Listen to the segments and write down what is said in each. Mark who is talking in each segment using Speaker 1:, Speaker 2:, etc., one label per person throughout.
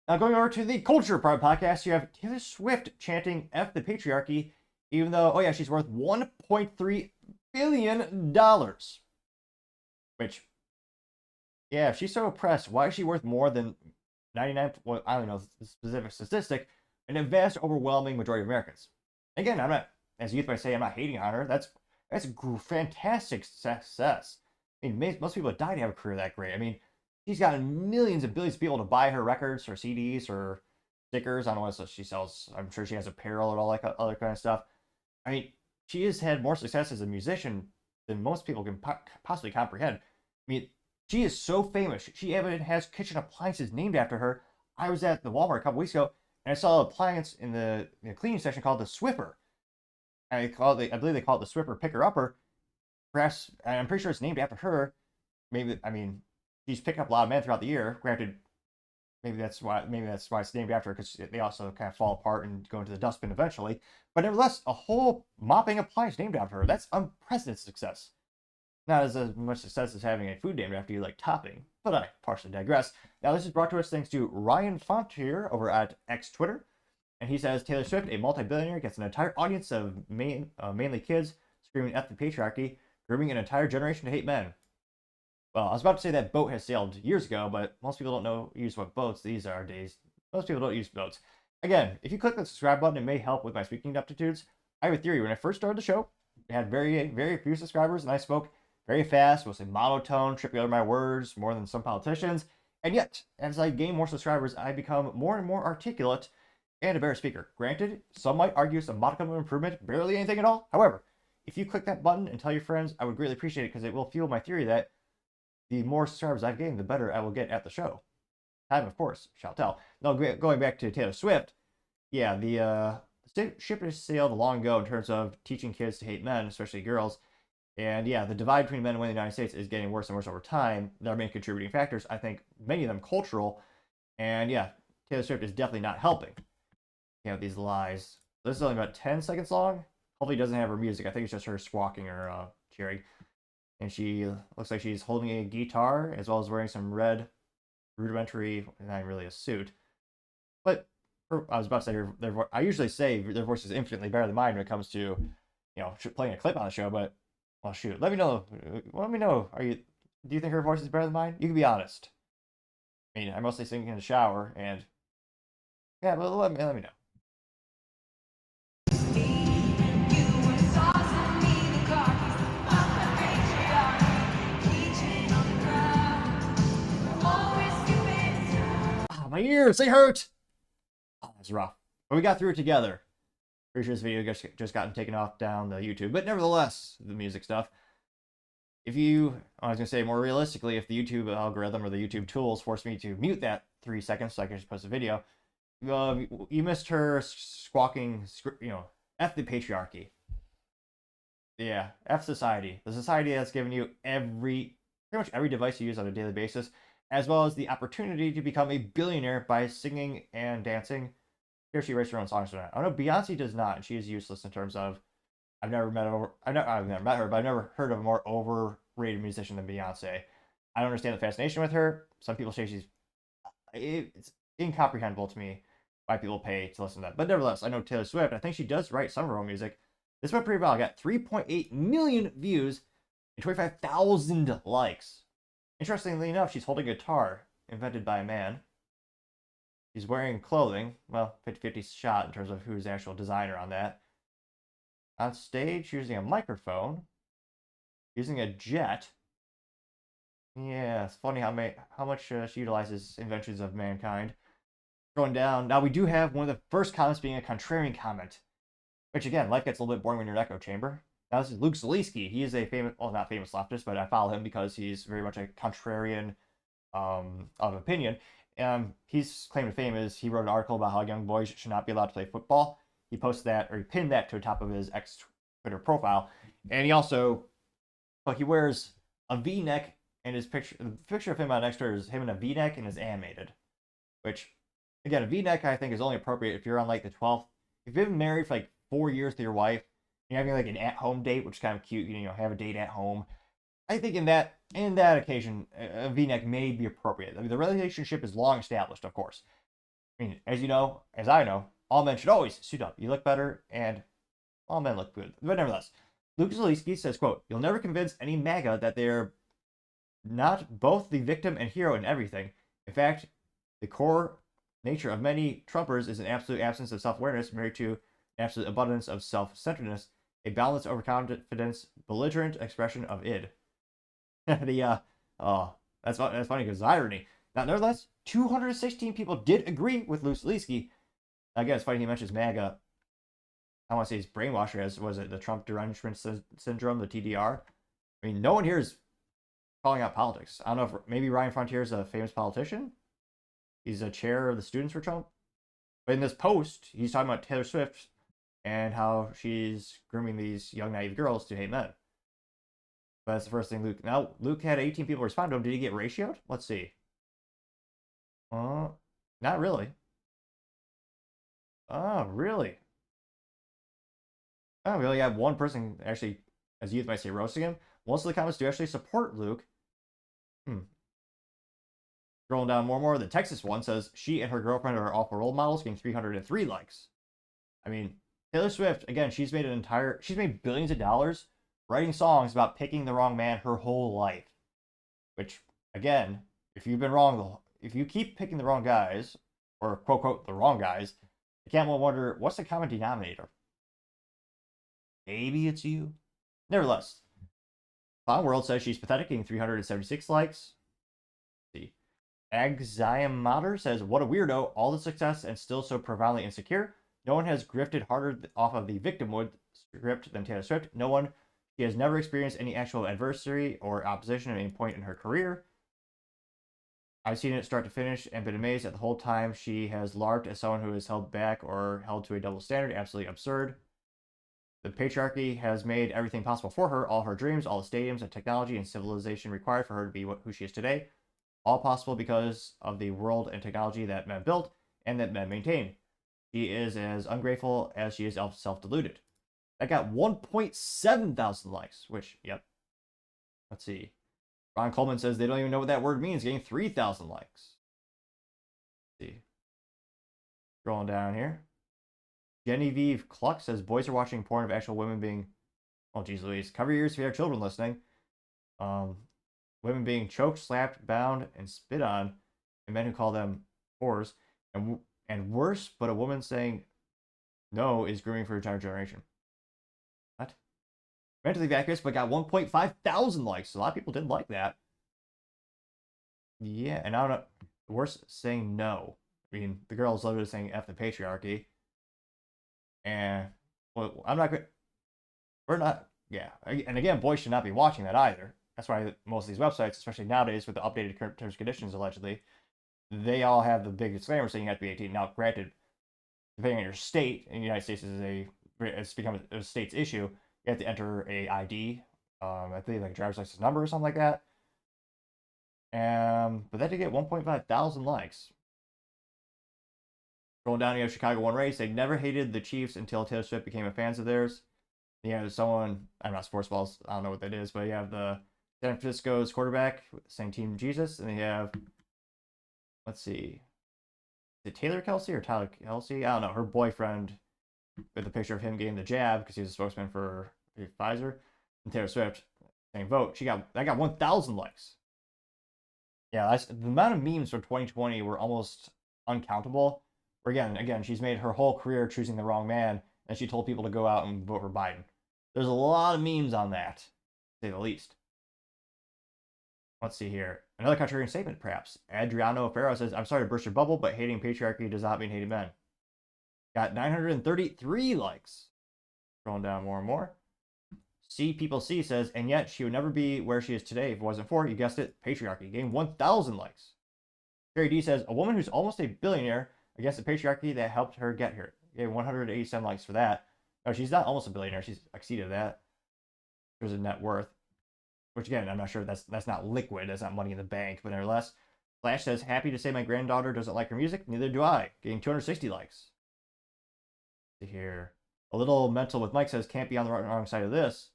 Speaker 1: Now, going over to the Culture Part podcast, you have Taylor Swift chanting F the patriarchy, even though, oh yeah, she's worth $1.3 billion. Which, yeah, if she's so oppressed, why is she worth more than 99, well, I don't know the specific statistic, and a vast, overwhelming majority of Americans? Again, I'm not, as youth might say, I'm not hating on her. That's a fantastic success. I mean, most people die to have a career that great. I mean, she's gotten millions and billions of people to buy her records, her CDs, her stickers. I don't know what she sells. I'm sure she has apparel and all that other kind of stuff. I mean, she has had more success as a musician than most people can possibly comprehend. I mean, she is so famous. She even has kitchen appliances named after her. I was at the Walmart a couple weeks ago, and I saw an appliance in the cleaning section called the Swiffer. And I believe they call it the Swiffer Picker Upper. Perhaps, I'm pretty sure it's named after her. Maybe, I mean, she's picked up a lot of men throughout the year. Granted, maybe that's why it's named after her, because they also kind of fall apart and go into the dustbin eventually. But nevertheless, a whole mopping appliance named after her. That's unprecedented success. Not as much success as having a food named after you like topping, but I partially digress. Now, this is brought to us thanks to Ryan Fontier over at X Twitter. And he says Taylor Swift, a multi-billionaire, gets an entire audience of mainly kids screaming at the patriarchy, grooming an entire generation to hate men. Well, I was about to say that boat has sailed years ago, but most people don't use what boats these are days. Most people don't use boats. Again, if you click the subscribe button, it may help with my speaking aptitudes. I have a theory. When I first started the show, I had very, very few subscribers, and I spoke very fast, mostly monotone, tripping over my words more than some politicians. And yet, as I gain more subscribers, I become more and more articulate and a better speaker. Granted, some might argue some modicum of improvement, barely anything at all. However, if you click that button and tell your friends, I would greatly appreciate it, because it will fuel my theory that the more subscribers I've gained, the better I will get at the show. Time, of course, shall tell. Now, going back to Taylor Swift, yeah, the ship has sailed long ago in terms of teaching kids to hate men, especially girls. And yeah, the divide between men and women in the United States is getting worse and worse over time. There are many contributing factors. I think many of them cultural. And yeah, Taylor Swift is definitely not helping. You know, these lies. This is only about 10 seconds long. Hopefully it doesn't have her music. I think it's just her squawking or cheering. And she looks like she's holding a guitar, as well as wearing some red, rudimentary, not really a suit. But I was about to say I usually say their voice is infinitely better than mine when it comes to, playing a clip on the show. But well, shoot, let me know. Let me know. Do you think her voice is better than mine? You can be honest. I mean, I mostly sing in the shower, and yeah, but let me know. Oh, my ears, they hurt. Oh, that's rough. But we got through it together. Pretty sure this video just gotten taken off down the YouTube. But nevertheless, the music stuff. I was going to say more realistically, if the YouTube algorithm or the YouTube tools forced me to mute that 3 seconds so I could just post a video, you missed her squawking, F the patriarchy. Yeah, F society. The society that's given you pretty much every device you use on a daily basis, as well as the opportunity to become a billionaire by singing and dancing. Here she writes her own songs for that. I know Beyonce does not, and she is useless in terms of I've never met her, but I've never heard of a more overrated musician than Beyonce. I don't understand the fascination with her. Some people say it's incomprehensible to me why people pay to listen to that. But nevertheless, I know Taylor Swift. I think she does write some of her own music. This went pretty well. I got 3.8 million views and 25,000 likes. Interestingly enough, she's holding a guitar invented by a man. She's wearing clothing. Well, 50-50 shot in terms of who's the actual designer on that. On stage, using a microphone. Using a jet. Yeah, it's funny how much she utilizes inventions of mankind. Going down. Now, we do have one of the first comments being a contrarian comment. Which, again, life gets a little bit boring when you're in an echo chamber. Now, this is Luke Zaleski. He is a not famous leftist, but I follow him because he's very much a contrarian of opinion. His claim to fame is he wrote an article about how young boys should not be allowed to play football. He posted that, or he pinned that to the top of his X Twitter profile. And he also, he wears a V-neck, and the picture of him on X Twitter is him in a V-neck and is animated. Which, again, a V-neck I think is only appropriate if you're on like the 12th. If you've been married for like 4 years to your wife, you're having like an at-home date, which is kind of cute, have a date at home. I think in that occasion, a V-neck may be appropriate. I mean, the relationship is long established, of course. I mean, as you know, as I know, all men should always suit up. You look better, and all men look good. But nevertheless, Luke Zaleski says, quote, "You'll never convince any MAGA that they're not both the victim and hero in everything. In fact, the core nature of many Trumpers is an absolute absence of self-awareness married to an absolute abundance of self-centeredness, a balanced overconfidence, belligerent expression of id." Oh, that's funny because irony. Now, nevertheless, 216 people did agree with Zaleski. Again, it's funny he mentions MAGA. I want to say he's brainwashed as was it the Trump derangement syndrome, the TDR. I mean, no one here is calling out politics. I don't know if maybe Ryan Frontier is a famous politician. He's a chair of the students for Trump. But in this post, he's talking about Taylor Swift and how she's grooming these young naive girls to hate men. But that's the first thing Luke. Now Luke had 18 people respond to him. Did he get ratioed? Let's see. Not really. Oh, really? Oh, we only have one person actually, as youth might say, roasting him. Most of the comments do actually support Luke. Scrolling down more and more, the Texas one says she and her girlfriend are awful role models, getting 303 likes. I mean, Taylor Swift, again, she's made billions of dollars writing songs about picking the wrong man her whole life. Which, again, if you keep picking the wrong guys, or quote quote the wrong guys, I can't wonder what's the common denominator. Maybe it's you. Nevertheless, Clown World says she's pathetic, getting 376 likes. Let's see. Axiom says, "What a weirdo, all the success and still so profoundly insecure. No one has grifted harder off of the victimhood script than Taylor Swift. She has never experienced any actual adversity or opposition at any point in her career. I've seen it start to finish and been amazed at the whole time she has larped as someone who is held back or held to a double standard. Absolutely absurd. The patriarchy has made everything possible for her, all her dreams, all the stadiums and technology and civilization required for her to be who she is today. All possible because of the world and technology that men built and that men maintain. She is as ungrateful as she is self-deluded." That got 1.7 thousand likes, which, yep. Let's see. Ron Coleman says they don't even know what that word means, getting 3,000 likes. Let's see. Scrolling down here. Genevieve Cluck says boys are watching porn of actual women being, oh geez Louise, cover your ears if you have children listening. Women being choked, slapped, bound, and spit on, and men who call them whores, and worse, but a woman saying no is grooming for an entire generation. What? Mentally vacuous, but got 1.5 thousand likes. So a lot of people didn't like that. Yeah, and I don't know. Worse, saying no. I mean, the girl's literally saying F the patriarchy. And, well, I'm not good. We're not, yeah. And again, boys should not be watching that either. That's why most of these websites, especially nowadays with the updated terms and conditions, allegedly, they all have the big disclaimer saying you have to be 18. Now, granted, depending on your state, in the United States, it's become a state's issue. You have to enter a ID, I think like a driver's license number or something like that. But that did get 1.5 thousand likes. Going down, you have Chicago One race. They never hated the Chiefs until Taylor Swift became a fan of theirs. You have someone, I'm not sports balls, I don't know what that is, but you have the San Francisco's quarterback saying Team Jesus, and you have, let's see, is it Taylor Kelsey or Tyler Kelsey? I don't know, her boyfriend with a picture of him getting the jab because he was a spokesman for Pfizer, and Taylor Swift saying vote. That got 1,000 likes. Yeah, the amount of memes from 2020 were almost uncountable. Where again, she's made her whole career choosing the wrong man, and she told people to go out and vote for Biden. There's a lot of memes on that, to say the least. Let's see here. Another contrarian statement, perhaps. Adriano Ferro says, "I'm sorry to burst your bubble, but hating patriarchy does not mean hating men." Got 933 likes. Scrolling down more and more. See People See says, "And yet she would never be where she is today if it wasn't for," you guessed it, patriarchy. Getting 1,000 likes. Jerry D says, "A woman who's almost a billionaire against the patriarchy that helped her get here." Getting 187 likes for that. No, she's not almost a billionaire. She's exceeded that. There's a net worth. Which again, I'm not sure that's not liquid. That's not money in the bank, but nevertheless. Flash says, "Happy to say my granddaughter doesn't like her music. Neither do I." Getting 260 likes. Let's see here. A Little Mental with Mike says, "Can't be on the wrong side of this."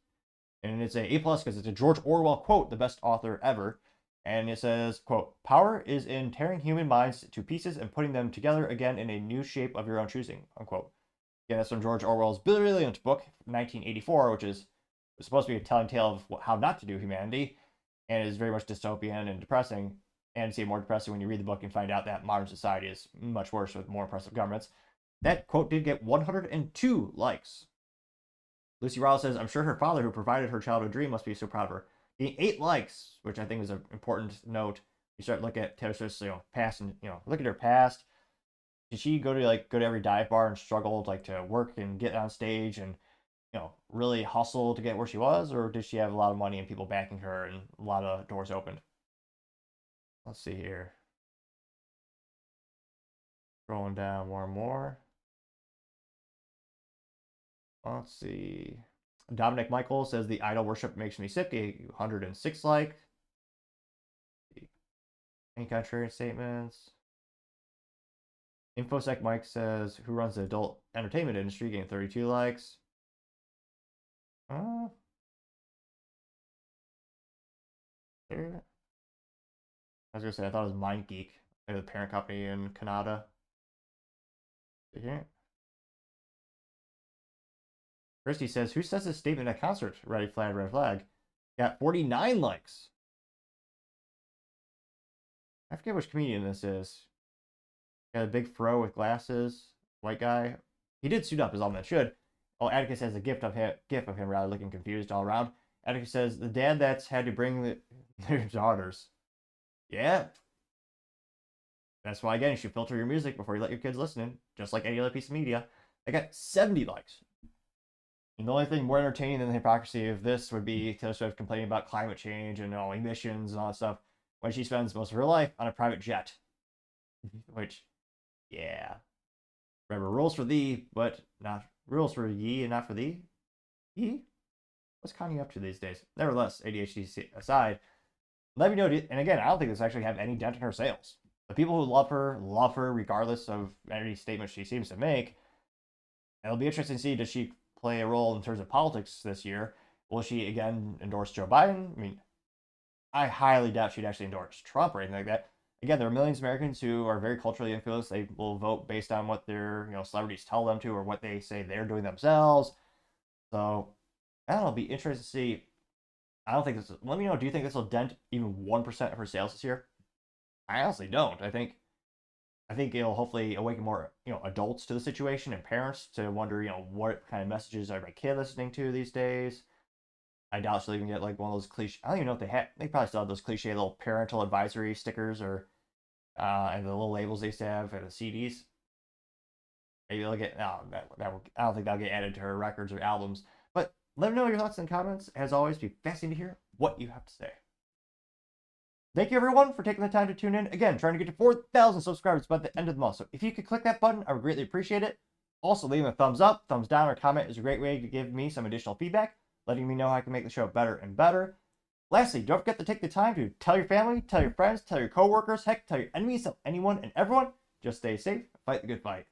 Speaker 1: And it's a A+ because it's a George Orwell quote, the best author ever. And it says, quote, "Power is in tearing human minds to pieces and putting them together again in a new shape of your own choosing," unquote. Again, that's from George Orwell's brilliant book, 1984, which is supposed to be a telling tale of how not to do humanity, and is very much dystopian and depressing. And it's even more depressing when you read the book and find out that modern society is much worse with more oppressive governments. That quote did get 102 likes. Lucy Rowell says, "I'm sure her father, who provided her childhood dream, must be so proud of her." Getting 8 likes, which I think is an important note. You start looking at Taylor Swift's, past, and look at her past. Did she go to every dive bar and struggle to work and get on stage and really hustle to get where she was, or did she have a lot of money and people backing her and a lot of doors opened? Let's see here. Scrolling down more and more. Let's see. Dominic Michael says, "The idol worship makes me sick." 106 like. Any contrarian statements? Infosec Mike says, "Who runs the adult entertainment industry?" Getting 32 likes. There. I was gonna say, I thought it was MindGeek, the parent company in Canada. Yeah. Christy says, "Who says this statement at concert?" Red flag, red flag. Got 49 likes. I forget which comedian this is. Got a big fro with glasses, white guy. He did suit up as all men should. Oh, Atticus has a gif of him rather looking confused all around. Atticus says, "The dad that's had to bring their daughters." Yeah. That's why, again, you should filter your music before you let your kids listen in, just like any other piece of media. I got 70 likes. And the only thing more entertaining than the hypocrisy of this would be Taylor Swift complaining about climate change and emissions and all that stuff when she spends most of her life on a private jet. Which, yeah. Remember, rules for thee, but not rules for ye and not for thee. Ye? What's Kanye up to these days? Nevertheless, ADHD aside, let me know. And again, I don't think this actually have any dent in her sales. The people who love her regardless of any statement she seems to make. It'll be interesting to see, does she play a role in terms of politics this year? Will she again endorse Joe Biden? I mean, I highly doubt she'd actually endorse Trump or anything like that. Again, there are millions of Americans who are very culturally influenced. They will vote based on what their celebrities tell them to or what they say they're doing themselves. So I don't know. It'll be interesting to see. I don't think this. Let me know. Do you think this will dent even 1% of her sales this year? I honestly don't. I think it'll hopefully awaken more adults to the situation and parents to wonder what kind of messages are my kid listening to these days. I doubt she'll even get like one of those cliche. I don't even know if they have. They probably still have those cliche little parental advisory stickers or and the little labels they used to have for the CDs. Maybe they'll get. No, I don't think that'll get added to her records or albums. But let me know your thoughts in the comments. As always, be fascinating to hear what you have to say. Thank you, everyone, for taking the time to tune in. Again, trying to get to 4,000 subscribers by the end of the month. So if you could click that button, I would greatly appreciate it. Also, leaving a thumbs up, thumbs down, or comment is a great way to give me some additional feedback, letting me know how I can make the show better and better. Lastly, don't forget to take the time to tell your family, tell your friends, tell your coworkers, heck, tell your enemies, tell anyone and everyone. Just stay safe, fight the good fight.